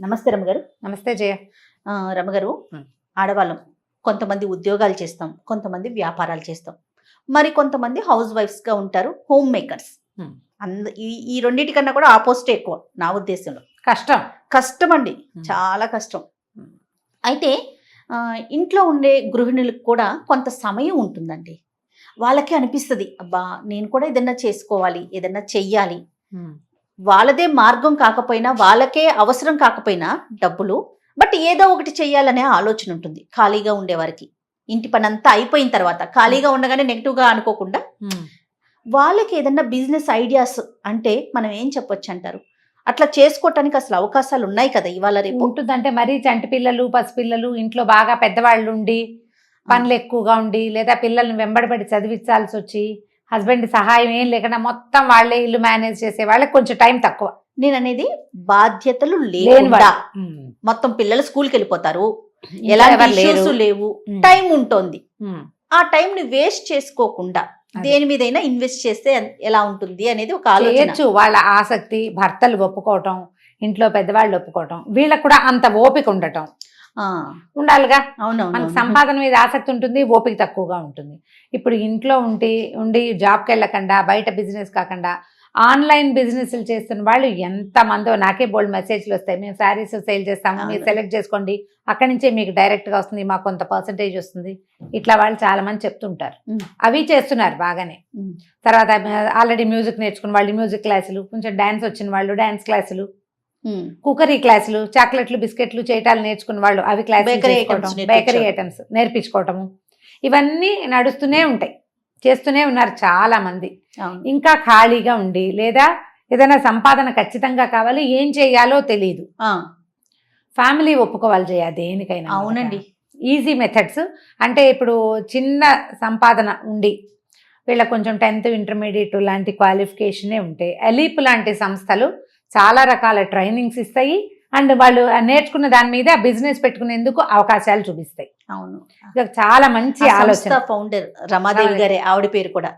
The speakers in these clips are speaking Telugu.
నమస్తే రమగారు. నమస్తే జయ. రమగారు, ఆడవాళ్ళం కొంతమంది ఉద్యోగాలు చేస్తాం, కొంతమంది వ్యాపారాలు చేస్తాం, మరి కొంతమంది హౌస్ వైఫ్స్గా ఉంటారు, హోమ్ మేకర్స్. ఈ రెండింటికన్నా కూడా ఆపోజిట్ ఎక్కువ నా ఉద్దేశంలో. కష్టం అండి, చాలా కష్టం. అయితే ఇంట్లో ఉండే గృహిణులకు కూడా కొంత సమయం ఉంటుందండి. వాళ్ళకి అనిపిస్తుంది, అబ్బా నేను కూడా ఏదన్నా చేసుకోవాలి, ఏదన్నా చెయ్యాలి. వాళ్ళదే మార్గం కాకపోయినా, వాళ్ళకే అవసరం కాకపోయినా డబ్బులు, బట్ ఏదో ఒకటి చెయ్యాలనే ఆలోచన ఉంటుంది ఖాళీగా ఉండేవారికి. ఇంటి పని అంతా అయిపోయిన తర్వాత ఖాళీగా ఉండగానే నెగిటివ్గా అనుకోకుండా వాళ్ళకి ఏదన్నా బిజినెస్ ఐడియాస్ అంటే మనం ఏం చెప్పొచ్చు అంటారు? అట్లా చేసుకోవటానికి అసలు అవకాశాలు ఉన్నాయి కదా ఇవాళ రేపు? ఉంటుందంటే మరీ చంటి పిల్లలు, పసిపిల్లలు, ఇంట్లో బాగా పెద్దవాళ్ళు ఉండి పనులు ఎక్కువగా ఉండి, లేదా పిల్లల్ని వెంబడబడి చదివించాల్సి వచ్చి హస్బెండ్ సహాయం ఏం లేకుండా మొత్తం వాళ్ళే ఇల్లు మేనేజ్ చేసే వాళ్ళకి కొంచెం టైం తక్కువ. నేను అనేది బాధ్యతలు లేకుండా మొత్తం పిల్లలు స్కూల్కి వెళ్ళిపోతారు, ఎలాంటి ఇష్యూస్ లేవు, టైం ఉంటుంది. ఆ టైం ని వేస్ట్ చేసుకోకుండా దేని మీదైనా ఇన్వెస్ట్ చేస్తే ఎలా ఉంటుంది అనేది ఒక ఆలోచన. వాళ్ళ ఆసక్తి, భర్తలు ఒప్పుకోవటం, ఇంట్లో పెద్దవాళ్ళు ఒప్పుకోవటం, వీళ్ళకి కూడా అంత ఓపిక ఉండటం ఉండాలిగా. అవునవును, మనకు సంపాదన మీద ఆసక్తి ఉంటుంది, ఓపిక తక్కువగా ఉంటుంది. ఇప్పుడు ఇంట్లో ఉండి జాబ్కి వెళ్ళకుండా, బయట బిజినెస్ కాకుండా ఆన్లైన్ బిజినెస్లు చేస్తున్న వాళ్ళు ఎంతమందో, నాకే బోల్డ్ మెసేజ్లు వస్తాయి. మేము శారీస్ సేల్ చేస్తాము, మీరు సెలెక్ట్ చేసుకోండి, అక్కడి నుంచే మీకు డైరెక్ట్గా వస్తుంది, మాకు కొంత పర్సంటేజ్ వస్తుంది, ఇట్లా వాళ్ళు చాలా మంది చెప్తుంటారు. అవి చేస్తున్నారు బాగానే. తర్వాత ఆల్రెడీ మ్యూజిక్ నేర్చుకున్న వాళ్ళు మ్యూజిక్ క్లాసులు, కొంచెం డ్యాన్స్ వచ్చిన వాళ్ళు డ్యాన్స్ క్లాసులు, కుకరీ క్లాసులు, చాక్లెట్లు బిస్కెట్లు చేయటాలు నేర్చుకున్న వాళ్ళు అవి క్లాసులు, బేకరీ ఐటమ్స్ నేర్పించుకోవటము, ఇవన్నీ నడుస్తూనే ఉంటాయి, చేస్తూనే ఉన్నారు చాలా మంది. ఇంకా ఖాళీగా ఉండి లేదా ఏదైనా సంపాదన ఖచ్చితంగా కావాలి, ఏం చేయాలో తెలియదు, ఫ్యామిలీ ఒప్పుకోవాలి చేయ దేనికైనా. అవునండి, ఈజీ మెథడ్స్ అంటే ఇప్పుడు చిన్న సంపాదన ఉండి వీళ్ళ కొంచెం 10th ఇంటర్మీడియట్ లాంటి క్వాలిఫికేషనే ఉంటే ఎలీప్ లాంటి సంస్థలు చాలా రకాల ట్రైనింగ్స్ ఇస్తాయి, అండ్ వాళ్ళు నేర్చుకున్న దాని మీద బిజినెస్ పెట్టుకునేందుకు అవకాశాలు చూపిస్తాయి. అవును, చాలా మంచి ఆలోచన. ఫౌండర్ రమాదేవి గారే ఆవిడ పేరు కూడా.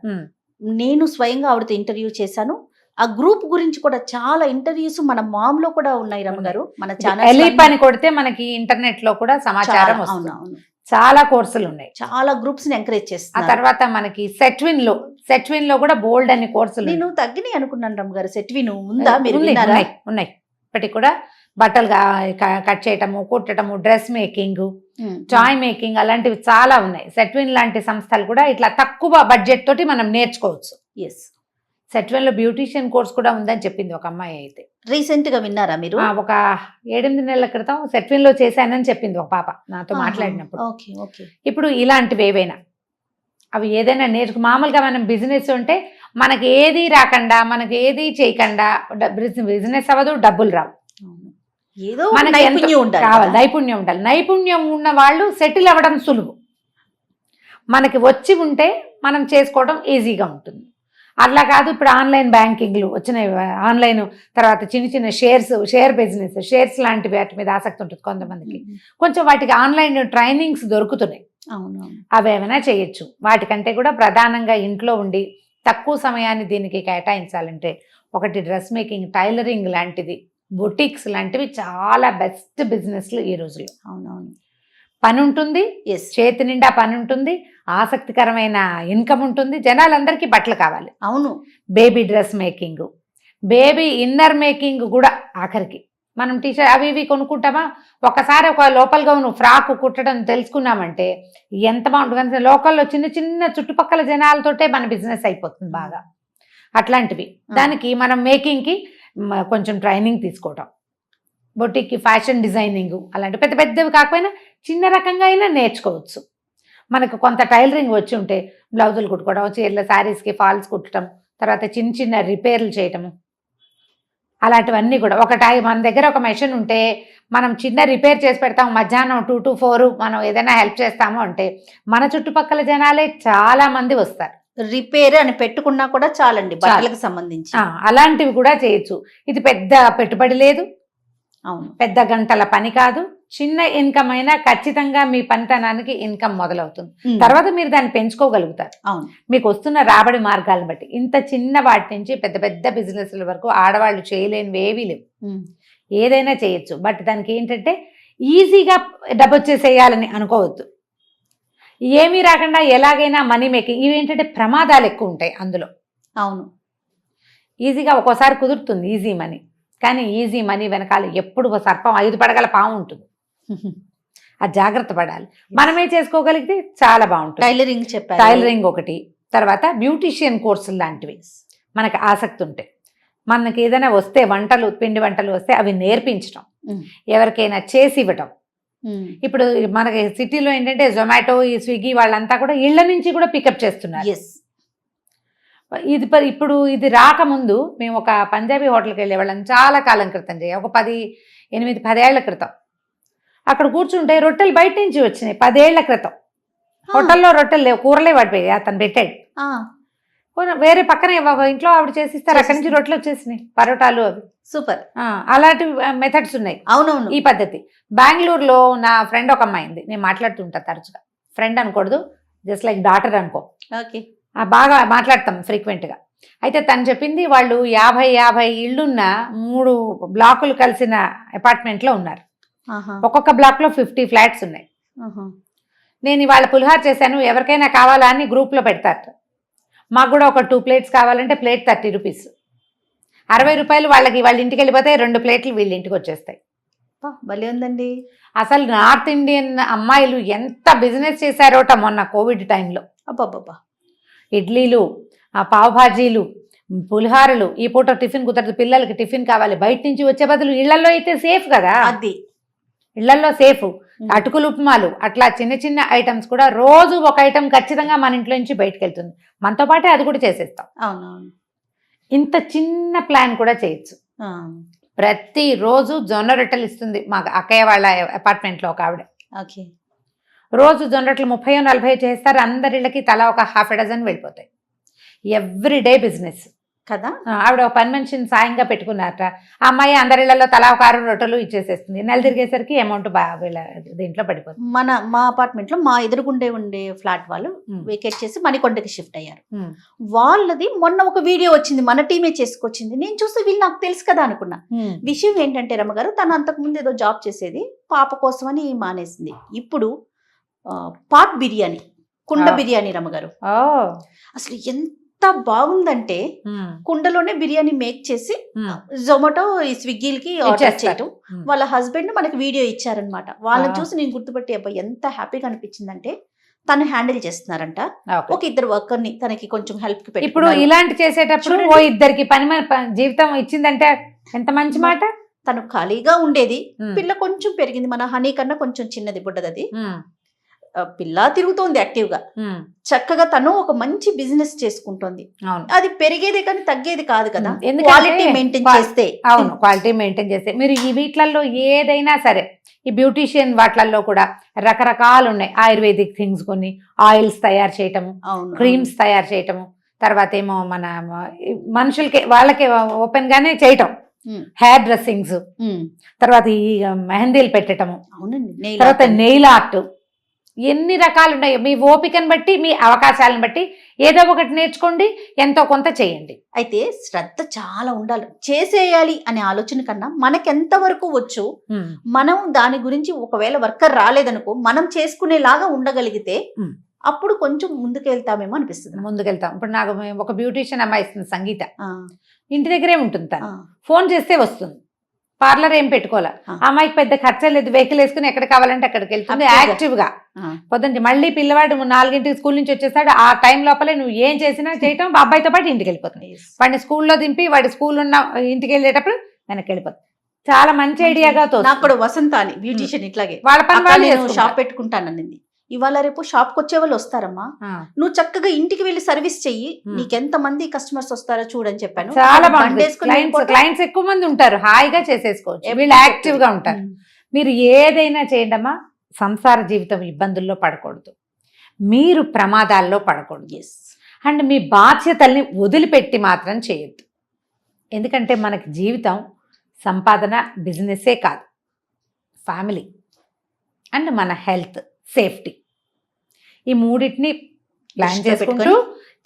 నేను స్వయంగా ఆవిడతో ఇంటర్వ్యూ చేశాను. ఆ గ్రూప్ గురించి కూడా చాలా ఇంటర్వ్యూస్ మన మామ్లో కూడా ఉన్నాయి రమగారు. మన ఛానల్ ఎలీప్ అని కొడితే మనకి ఇంటర్నెట్ లో కూడా సమాచారం వస్తుంది. చాలా కోర్సులు ఉన్నాయి, చాలా గ్రూప్స్ ని ఎంకరేజ్ చేస్తాను. ఆ తర్వాత మనకి సెట్విన్ లో కూడా బోల్డ్ అనే కోర్సులు. నేను తగ్గినాయి అనుకున్నాను రమగారు. సెట్విన్ ఉందా? మీరు ఉన్నాయి ఇప్పటికి కూడా. బట్టలు కట్ చేయటము, కుట్టటము, డ్రెస్ మేకింగ్, టాయ్ మేకింగ్, అలాంటివి చాలా ఉన్నాయి. సెట్విన్ లాంటి సంస్థలు కూడా ఇట్లా తక్కువ బడ్జెట్ తోటి మనం నేర్చుకోవచ్చు. సెట్విన్ లో బ్యూటీషియన్ కోర్స్ కూడా ఉందని చెప్పింది ఒక అమ్మాయి. అయితే రీసెంట్ గా విన్నారా మీరు? ఒక 7-8 నెలల క్రితం సెట్విన్ లో చేశానని చెప్పింది ఒక పాప నాతో మాట్లాడినప్పుడు. ఇప్పుడు ఇలాంటివి ఏవైనా అవి ఏదైనా మామూలుగా మనం బిజినెస్ ఉంటే మనకి ఏది రాకుండా, మనకి ఏది చేయకుండా బిజినెస్ అవ్వదు, డబ్బులు రావు. మనకి నైపుణ్యం ఉండాలి. నైపుణ్యం ఉన్న వాళ్ళు సెటిల్ అవ్వడం సులువు. మనకి వచ్చి ఉంటే మనం చేసుకోవడం ఈజీగా ఉంటుంది. అట్లా కాదు, ఇప్పుడు ఆన్లైన్ బ్యాంకింగ్లు వచ్చినాయి, ఆన్లైన్ తర్వాత చిన్న షేర్ బిజినెస్, షేర్స్ లాంటి వాటి మీద ఆసక్తి ఉంటుంది కొంతమందికి. కొంచెం వాటికి ఆన్లైన్ ట్రైనింగ్స్ దొరుకుతున్నాయి, అవి ఏమైనా చేయొచ్చు. వాటికంటే కూడా ప్రధానంగా ఇంట్లో ఉండి తక్కువ సమయాన్ని దీనికి కేటాయించాలంటే ఒకటి డ్రెస్ మేకింగ్, టైలరింగ్ లాంటిది, బొటిక్స్ లాంటివి చాలా బెస్ట్ బిజినెస్లు ఈ రోజుల్లో. అవునవును, పని ఉంటుంది, చేతి నిండా పని ఉంటుంది, ఆసక్తికరమైన ఇన్కమ్ ఉంటుంది, జనాలందరికీ బట్టలు కావాలి. అవును, baby dress making, baby inner making కూడా. ఆఖరికి మనం టీషర్ట్ అవి ఇవి కొనుక్కుంటామా, ఒకసారి ఒక లోపల్ గౌన్ ఫ్రాక్ కుట్టడం తెలుసుకున్నామంటే ఎంత బాగుంటుంది. లోకల్లో చిన్న చుట్టుపక్కల జనాలతోటే మన బిజినెస్ అయిపోతుంది బాగా. అట్లాంటివి దానికి మనం మేకింగ్కి కొంచెం ట్రైనింగ్ తీసుకోవటం, బొటిక్కి ఫ్యాషన్ డిజైనింగ్, అలాంటి పెద్దవి కాకపోయినా చిన్న రకంగా అయినా నేర్చుకోవచ్చు. మనకు కొంత టైలరింగ్ వచ్చి ఉంటే బ్లౌజులు కుట్టుకోవడం, చీరల శారీస్కి ఫాల్స్ కుట్టడం, తర్వాత చిన్న రిపేర్లు చేయటము, అలాంటివన్నీ కూడా. మన దగ్గర ఒక మెషిన్ ఉంటే మనం చిన్న రిపేర్ చేసి పెడతాం, మధ్యాహ్నం 2 to 4 మనం ఏదైనా హెల్ప్ చేస్తాము అంటే మన చుట్టుపక్కల జనాలే చాలా మంది వస్తారు. రిపేర్ అని పెట్టుకున్నా కూడా చాలండి బట్టలకు సంబంధించి. అలాంటివి కూడా చేయొచ్చు. ఇది పెద్ద పెట్టుబడి లేదు, అవును, పెద్ద గంటల పని కాదు. చిన్న ఇన్కమ్ అయినా ఖచ్చితంగా మీ పనితనానికి ఇన్కమ్ మొదలవుతుంది. తర్వాత మీరు దాన్ని పెంచుకోగలుగుతారు. అవును, మీకు వస్తున్న రాబడి మార్గాలను బట్టి. ఇంత చిన్న వాటి నుంచి పెద్ద బిజినెస్ల వరకు ఆడవాళ్ళు చేయలేనివి ఏవీ లేవు. ఏదైనా చేయొచ్చు. బట్ దానికి ఏంటంటే ఈజీగా డబ్బు వచ్చేసేయాలని అనుకోవద్దు. ఏమీ రాకుండా ఎలాగైనా మనీ మేకింగ్, ఇవి ఏంటంటే ప్రమాదాలు ఎక్కువ ఉంటాయి అందులో. అవును. ఈజీగా ఒక్కోసారి కుదురుతుంది ఈజీ మనీ, కానీ ఈజీ మనీ వెనకాల ఎప్పుడు ఓ సర్పం 5 పడగల పాము ఉంటుంది. అది జాగ్రత్త పడాలి. మనమే చేసుకోగలిగితే చాలా బాగుంటుంది. టైలరింగ్ చెప్పారు. టైలరింగ్ ఒకటి, తర్వాత బ్యూటీషియన్ కోర్సులు లాంటివి మనకు ఆసక్తి ఉంటే, మనకి ఏదైనా వస్తే వంటలు, పిండి వంటలు వస్తే అవి నేర్పించడం, ఎవరికైనా చేసి ఇవ్వటం. ఇప్పుడు మనకి సిటీలో ఏంటంటే జొమాటో, ఈ స్విగ్గీ వాళ్ళంతా కూడా ఇళ్ల నుంచి కూడా పికప్ చేస్తున్నారు. ఇప్పుడు ఇది రాకముందు మేము ఒక పంజాబీ హోటల్కి వెళ్ళేవాళ్ళం చాలా కాలం క్రితం, ఒక 8-10 ఏళ్ల క్రితం. అక్కడ కూర్చుంటే రొట్టెలు బయట నుంచి వచ్చినాయి. 10 ఏళ్ల క్రితం హోటల్లో రొట్టెలు లేవు, కూరలే పడిపోయాయి. అతను పెట్టాడు. వేరే పక్కనే ఇంట్లో ఆవిడ చేసిస్తారు, అక్కడి నుంచి రొట్టెలు వచ్చేసినాయి, పరోటాలు అవి. సూపర్. అలాంటి మెథడ్స్ ఉన్నాయి. అవునవును. ఈ పద్ధతి బెంగళూరులో నా ఫ్రెండ్ ఒక అమ్మాయి ఉంది, నేను మాట్లాడుతుంటా తరచుగా. ఫ్రెండ్ అనకూడదు, జస్ట్ లైక్ డాటర్ అనుకో. ఓకే. బాగా మాట్లాడతాం ఫ్రీక్వెంట్గా. అయితే తను చెప్పింది వాళ్ళు 50 ఇళ్ళున్న 3 బ్లాకులు కలిసిన అపార్ట్మెంట్లో ఉన్నారు. ఒక్కొక్క బ్లాక్లో 50 ఫ్లాట్స్ ఉన్నాయి. నేను ఇవాళ పులిహార చేశాను, ఎవరికైనా కావాలా అని గ్రూప్లో పెడతారు. మాకు కూడా ఒక 2 ప్లేట్స్ కావాలంటే ప్లేట్ 30 రూపీస్, 60 రూపాయలు వాళ్ళకి. వాళ్ళ ఇంటికి వెళ్ళిపోతే 2 ప్లేట్లు వీళ్ళ ఇంటికి వచ్చేస్తాయి. భలే ఉందండి. అసలు నార్త్ ఇండియన్ అమ్మాయిలు ఎంత బిజినెస్ చేశారోట మొన్న కోవిడ్ టైంలో. అబ్బాబ్బా. ఇడ్లీలు, పావు భాజీలు, పులిహారలు. ఈ పూట టిఫిన్ కుదరదు, పిల్లలకి టిఫిన్ కావాలి, బయట నుంచి వచ్చే బదులు ఇళ్లలో అయితే సేఫ్ కదా. అది ఇళ్లలో సేఫ్. అటుకులు, ఉప్మాలు, అట్లా చిన్న చిన్న ఐటమ్స్ కూడా రోజు ఒక ఐటమ్ ఖచ్చితంగా మన ఇంట్లో నుంచి బయటకు వెళ్తుంది. మనతో పాటే అది కూడా చేసేస్తాం. అవునవును. ఇంత చిన్న ప్లాన్ కూడా చేయొచ్చు. ప్రతిరోజు జొన్న రొట్టెలు ఇస్తుంది మాకు అక్కయ్య వాళ్ళ అపార్ట్మెంట్లో ఒక ఆవిడ. ఓకే. రోజు జొన్న రొట్టెలు 30-40 చేస్తారు. అందరిళ్ళకి తలా ఒక ½ డజన్ వెళ్ళిపోతాయి. ఎవ్రీడే బిజినెస్ కదా. ఆవిడ ఒక పని మనిషిని సాయంగా పెట్టుకున్నారట. ఆ అమ్మాయి అందరిళ్లలో తలా ఒక 6 రొట్టెలు ఇచ్చేసేస్తుంది. నెల తిరిగేసరికి అమౌంట్ వీళ్ళ దీంట్లో పడిపోతుంది. మా అపార్ట్మెంట్ లో మా ఎదురుగుండే ఉండే ఫ్లాట్ వాళ్ళు వేకేట్ చేసి మణికొండకి షిఫ్ట్ అయ్యారు. వాళ్ళది మొన్న ఒక వీడియో వచ్చింది, మన టీమే చేసుకొచ్చింది. నేను చూస్తే వీళ్ళు నాకు తెలుసు కదా అనుకున్నా. విషయం ఏంటంటే రమ్మగారు, తను అంతకుముందు ఏదో జాబ్ చేసేది, పాప కోసం అని మానేసింది. ఇప్పుడు పాట్ బిర్యానీ, కుండ బిర్యానీ రమ్మగారు. అసలు ఎంత బాగుందంటే కుండలోనే బిర్యానీ మేక్ చేసి జొమాటో, ఈ స్విగ్గీలకి ఆర్డర్ చేయటం. వాళ్ళ హస్బెండ్ మనకి వీడియో ఇచ్చారనమాట. వాళ్ళని చూసి నేను గుర్తుపట్టి అబ్బాయి ఎంత హ్యాపీగా అనిపించిందంటే, తను హ్యాండిల్ చేస్తున్నారంట. ఒక 2 వర్కర్ని తనకి కొంచెం హెల్ప్ కి పెట్టి. ఇప్పుడు ఇలాంటి చేసేటప్పుడు ఓ 2కి పని జీవితం ఇచ్చిందంటే ఎంత మంచి మాట. తను ఖాళీగా ఉండేది, పిల్ల కొంచెం పెరిగింది, మన హనీ కన్నా కొంచెం చిన్నది బుడ్డది. పిల్ల తిరుగుతోంది యాక్టివ్ గా, చక్కగా తను ఒక మంచి బిజినెస్ చేసుకుంటోంది. అది పెరిగేదే కానీ తగ్గేది కాదు కదా, క్వాలిటీ మెయింటైన్ చేస్తే. అవును, క్వాలిటీ మెయింటైన్ చేస్తే. మీరు ఈ వీటిలలో ఏదైనా సరే, ఈ బ్యూటీషియన్ వాటిలలో కూడా రకరకాలు ఉన్నాయి. ఆయుర్వేదిక్ థింగ్స్, కొన్ని ఆయిల్స్ తయారు చేయటము, క్రీమ్స్ తయారు చేయటము, తర్వాత ఏమో మన మనుషులకి వాళ్ళకి ఓపెన్ గానే చేయటం, హెయిర్ డ్రెస్సింగ్స్, తర్వాత ఈ మెహందీలు పెట్టటము, తర్వాత నెయిల్ ఆర్ట్. ఎన్ని రకాలు ఉన్నాయో. మీ ఓపికను బట్టి, మీ అవకాశాలను బట్టి ఏదో ఒకటి నేర్చుకోండి, ఎంతో కొంత చేయండి. అయితే శ్రద్ధ చాలా ఉండాలి. చేసేయాలి అనే ఆలోచన కన్నా మనకెంత వరకు వచ్చు, మనం దాని గురించి ఒకవేళ వర్కర్ రాలేదనుకో, మనం చేసుకునేలాగా ఉండగలిగితే అప్పుడు కొంచెం ముందుకెళ్తామేమో అనిపిస్తుంది. ముందుకెళ్తాం. ఇప్పుడు నాకు ఒక బ్యూటీషియన్ అమ్మాయి ఇస్తుంది, సంగీత. ఇంటి దగ్గరే ఉంటుంది. తను ఫోన్ చేస్తే వస్తుంది. పార్లర్ ఏం పెట్టుకోవాలి. అమ్మాయికి పెద్ద ఖర్చు లేదు, వెహికల్ వేసుకుని ఎక్కడ కావాలంటే అక్కడికి వెళ్తుంది యాక్టివ్ గా. పొద్దుంటే మళ్ళీ పిల్లవాడు 4ంటికి స్కూల్ నుంచి వచ్చేస్తాడు. ఆ టైం లోపలే నువ్వు ఏం చేసినా చేయటం, అబ్బాయితో పాటు ఇంటికి వెళ్ళిపోతుంది. వాడిని స్కూల్లో దింపి వాడి స్కూల్ ఉన్న ఇంటికి వెళ్ళేటప్పుడు వెనక్కి వెళ్ళిపోతుంది. చాలా మంచి ఐడియాగా తోస్తుంది. నాకు కూడా వసంత అని బ్యూటీషియన్ ఇట్లాగే వాళ్ళ పని వాళ్ళు షాప్ పెట్టుకుంటానండి. ఇవాళ రేపు షాప్ కి వచ్చే వాళ్ళు వస్తారమ్మా, నువ్వు చక్కగా ఇంటికి వెళ్ళి సర్వీస్ చెయ్యి, నీకెంత మంది కస్టమర్స్ వస్తారో చూడని చెప్పాను. చాలా బాగుంది. క్లయింట్స్ ఎక్కువ మంది ఉంటారు, హాయిగా చేసేసుకోవచ్చు, వీళ్ళు యాక్టివ్ గా ఉంటారు. మీరు ఏదైనా చేయండి అమ్మా, సంసార జీవితం ఇబ్బందుల్లో పడకూడదు, మీరు ప్రమాదాల్లో పడకూడదు. అండ్ మీ బాధ్యతల్ని వదిలిపెట్టి మాత్రం చేయొద్దు. ఎందుకంటే మనకి జీవితం సంపాదన, బిజినెస్సే కాదు, ఫ్యామిలీ అండ్ మన హెల్త్, సేఫ్టీ, ఈ 3టిని ప్లాన్ చేసుకుంటూ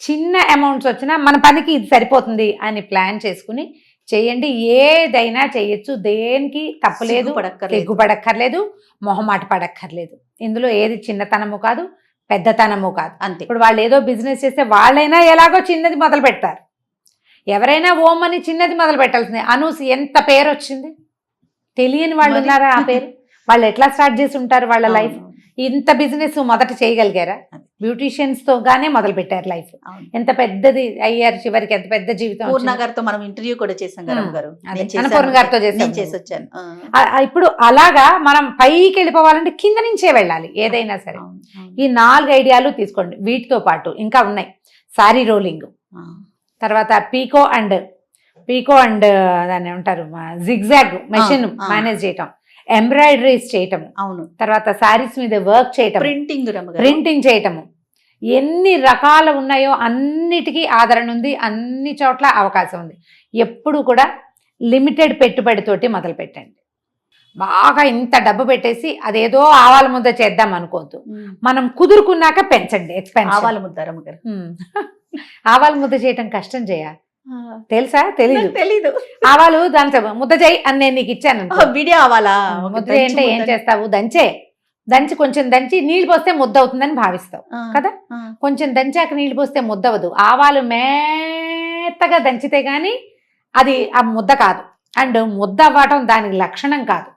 చిన్న అమౌంట్స్ వచ్చినా మన పనికి ఇది సరిపోతుంది అని ప్లాన్ చేసుకుని చేయండి, ఏదైనా చేయొచ్చు, దేనికి తప్పలేదు, తెగ్గుపడక్కర్లేదు, మొహమాట పడక్కర్లేదు. ఇందులో ఏది చిన్నతనము కాదు, పెద్దతనము కాదు. అంతే. ఇప్పుడు వాళ్ళు ఏదో బిజినెస్ చేస్తే వాళ్ళైనా ఎలాగో చిన్నది మొదలు పెడతారు, ఎవరైనా ఓం అని చిన్నది మొదలు పెట్టాల్సింది. అనూస్ ఎంత పేరు వచ్చింది, తెలియని వాళ్ళు ఉన్నారా ఆ పేరు? వాళ్ళు ఎట్లా స్టార్ట్ చేసి ఉంటారు వాళ్ళ లైఫ్? ఇంత బిజినెస్ మొదట చేయగలిగారా? బ్యూటీషియన్స్ తో గానే మొదలు పెట్టారు లైఫ్. ఎంత పెద్దది అయ్యారు చివరికి, ఎంత పెద్ద జీవితం. పూర్ణ గారితో మనం ఇంటర్వ్యూ కూడా చేసాం గారు, పూర్ణ గారితో చేసి వచ్చాను. ఇప్పుడు అలాగా మనం పైకి వెళ్ళిపోవాలంటే కింద నుంచే వెళ్ళాలి ఏదైనా సరే. ఈ 4 ఐడియాలు తీసుకోండి. వీటితో పాటు ఇంకా ఉన్నాయి, సారీ రోలింగ్, తర్వాత పీకో అండ్ దాన్ని ఏమంటారు, జిగ్జాగ్ మెషిన్ మేనేజ్ చేయటం, ఎంబ్రాయిడరీస్ చేయటం, అవును, తర్వాత శారీస్ మీద వర్క్ చేయటం, ప్రింటింగ్ చేయటము, ఎన్ని రకాలు ఉన్నాయో అన్నిటికీ ఆదరణ ఉంది, అన్ని చోట్ల అవకాశం ఉంది. ఎప్పుడు కూడా లిమిటెడ్ పెట్టుబడితోటి మొదలు పెట్టండి. బాగా ఇంత డబ్బు పెట్టేసి అదేదో ఆవాల ముద్ద చేద్దాం అనుకోవద్దు. మనం కుదురుకున్నాక పెంచండి ఎక్స్పెన్స్. ఆవాల ముద్ద చేయటం కష్టం చేయ తెలుసా? తెలీదు. ఆవాలు దాంతో ముద్ద చేయి అని నేను నీకు ఇచ్చాను, వీడియో ఆవాలా ముద్ద అంటే ఏం చేస్తావు? దంచి కొంచెం దంచి నీళ్ళు పోస్తే ముద్ద అవుతుందని భావిస్తావు కదా. కొంచెం దంచాక నీళ్ళు పోస్తే ముద్ద అవ్వదు. ఆవాలు మేత్తగా దంచితే గాని అది ఆ ముద్ద కాదు. అండ్ ముద్ద అవ్వటం దానికి లక్షణం కాదు.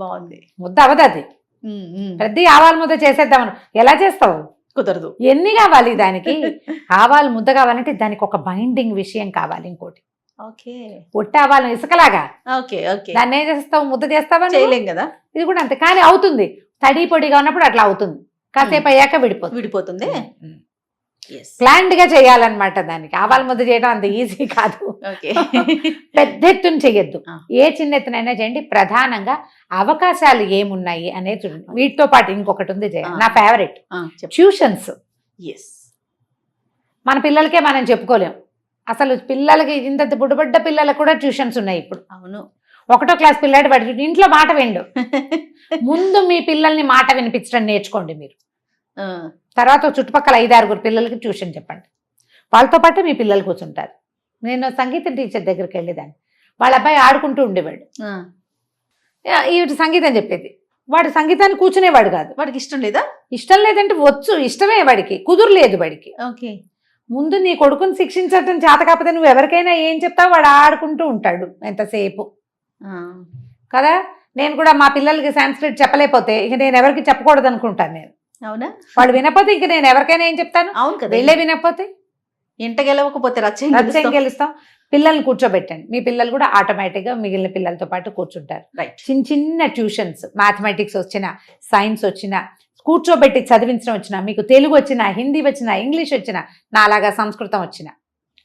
బాగుంది. ముద్ద అవ్వదు అది. ప్రతి ఆవాల ముద్ద చేసేద్దామను ఎలా చేస్తావు? కుదరదు. ఎన్ని కావాలి దానికి? ఆవాలు ముద్ద కావాలంటే దానికి ఒక బైండింగ్ విషయం కావాలి. ఇంకోటి పొట్టి ఆవాలు ఇసుకలాగా దాన్ని ఏం చేస్తావు? ముద్ద చేస్తావా? చేయలేం కదా. ఇది కూడా అంతే. కానీ అవుతుంది, తడి పొడిగా ఉన్నప్పుడు అట్లా అవుతుంది, కాసేపు అయ్యాక విడిపోతుంది. ప్లాండ్ గా చేయాలన్నమాట. దానికి ఆవాల ముద్ద చేయడం అంత ఈజీ కాదు. పెద్ద ఎత్తున చెయ్యొద్దు, ఏ చిన్న ఎత్తునైనా చేయండి. ప్రధానంగా అవకాశాలు ఏమున్నాయి అనేది చూడండి. వీటితో పాటు ఇంకొకటి ఉంది నా ఫేవరెట్, ట్యూషన్స్. మన పిల్లలకే మనం చెప్పుకోలేం అసలు. పిల్లలకి ఇంత బుడ్డబడ్డ పిల్లలకు కూడా ట్యూషన్స్ ఉన్నాయి ఇప్పుడు. అవును. 1వ క్లాస్ పిల్లాడు పడి ఇంట్లో మాట విండు. ముందు మీ పిల్లల్ని మాట వినిపించడం నేర్చుకోండి మీరు. తర్వాత చుట్టుపక్కల 5-6 పిల్లలకి ట్యూషన్ చెప్పండి. వాళ్ళతో పాటు మీ పిల్లలు కూర్చుంటారు. నేను సంగీతం టీచర్ దగ్గరికి వెళ్ళేదాన్ని. వాళ్ళ అబ్బాయి ఆడుకుంటూ ఉండేవాడు, ఈవిడ సంగీతం చెప్పేది. వాడు సంగీతాన్ని కూర్చునేవాడు కాదు. వాడికి ఇష్టం లేదా? ఇష్టం లేదంటే వచ్చు, ఇష్టమే వాడికి, కుదురులేదు వాడికి. ముందు నీ కొడుకుని శిక్షించడం చేత కాకపోతే నువ్వు ఎవరికైనా ఏం చెప్తావు? వాడు ఆడుకుంటూ ఉంటాడు ఎంతసేపు కదా. నేను కూడా మా పిల్లలకి సంస్కృతి చెప్పలేకపోతే ఇక నేను ఎవరికి చెప్పకూడదు అనుకుంటాను నేను. అవునా? వాళ్ళు వినకపోతే ఇంక నేను ఎవరికైనా ఏం చెప్తాను? అవును కదా. వెళ్ళే వినకపోతే ఇంట గెలవకపోతే రచ్చం గెలుస్తాం. పిల్లల్ని కూర్చోబెట్టండి. మీ పిల్లలు కూడా ఆటోమేటిక్గా మిగిలిన పిల్లలతో పాటు కూర్చుంటారు. చిన్న చిన్న ట్యూషన్స్, మ్యాథమెటిక్స్ వచ్చినా, సైన్స్ వచ్చినా, కూర్చోబెట్టి చదివించడం వచ్చినా, మీకు తెలుగు వచ్చినా, హిందీ వచ్చినా, ఇంగ్లీష్ వచ్చినా, నాలాగా సంస్కృతం వచ్చినా,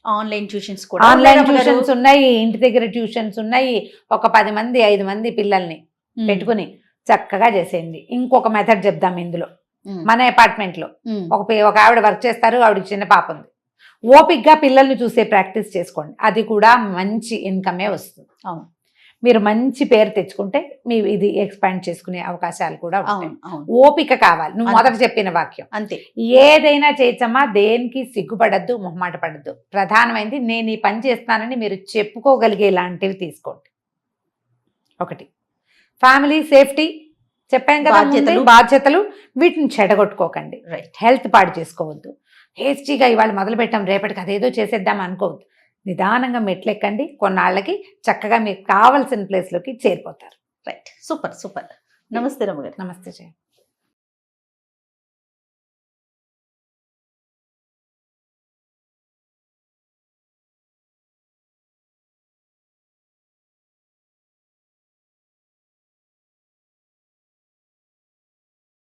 ఆన్లైన్ ట్యూషన్స్ ఉన్నాయి. ఇంటి దగ్గర ట్యూషన్స్ ఉన్నాయి. ఒక 10 మంది 5 మంది పిల్లల్ని పెట్టుకుని చక్కగా చేసేయండి. ఇంకొక మెథడ్ చెప్దాం ఇందులో. మన అపార్ట్మెంట్ లో ఒక ఆవిడ వర్క్ చేస్తారు, ఆవిడకి చిన్న పాప ఉంది. ఓపిక్గా పిల్లల్ని చూసే ప్రాక్టీస్ చేసుకోండి, అది కూడా మంచి ఇన్కమే వస్తుంది. అవును. మీరు మంచి పేరు తెచ్చుకుంటే మీ ఇది ఎక్స్పాండ్ చేసుకునే అవకాశాలు కూడా ఉంటాయి. ఓపిక కావాలి. నువ్వు మొదట చెప్పిన వాక్యం అంతే. ఏదైనా చేయచ్చమ్మా, దేనికి సిగ్గుపడద్దు, మొహమాట పడద్దు. ప్రధానమైనది నేను ఈ పని చేస్తానని మీరు చెప్పుకోగలిగే లాంటివి తీసుకోండి. ఒకటి ఫ్యామిలీ సేఫ్టీ చెప్పాం కదా, బాధ్యతలు, వీటిని చెడగొట్టుకోకండి. హెల్త్ పాడు చేసుకోవద్దు. హేస్టీగా ఇవాళ మొదలు పెట్టాం రేపటికి అదేదో చేసేద్దాం అనుకోవద్దు. నిదానంగా మెట్లెక్కండి. కొన్నాళ్ళకి చక్కగా మీకు కావాల్సిన ప్లేస్లోకి చేరిపోతారు. రైట్. సూపర్. నమస్తే రమ్మ గారు. నమస్తే జయ.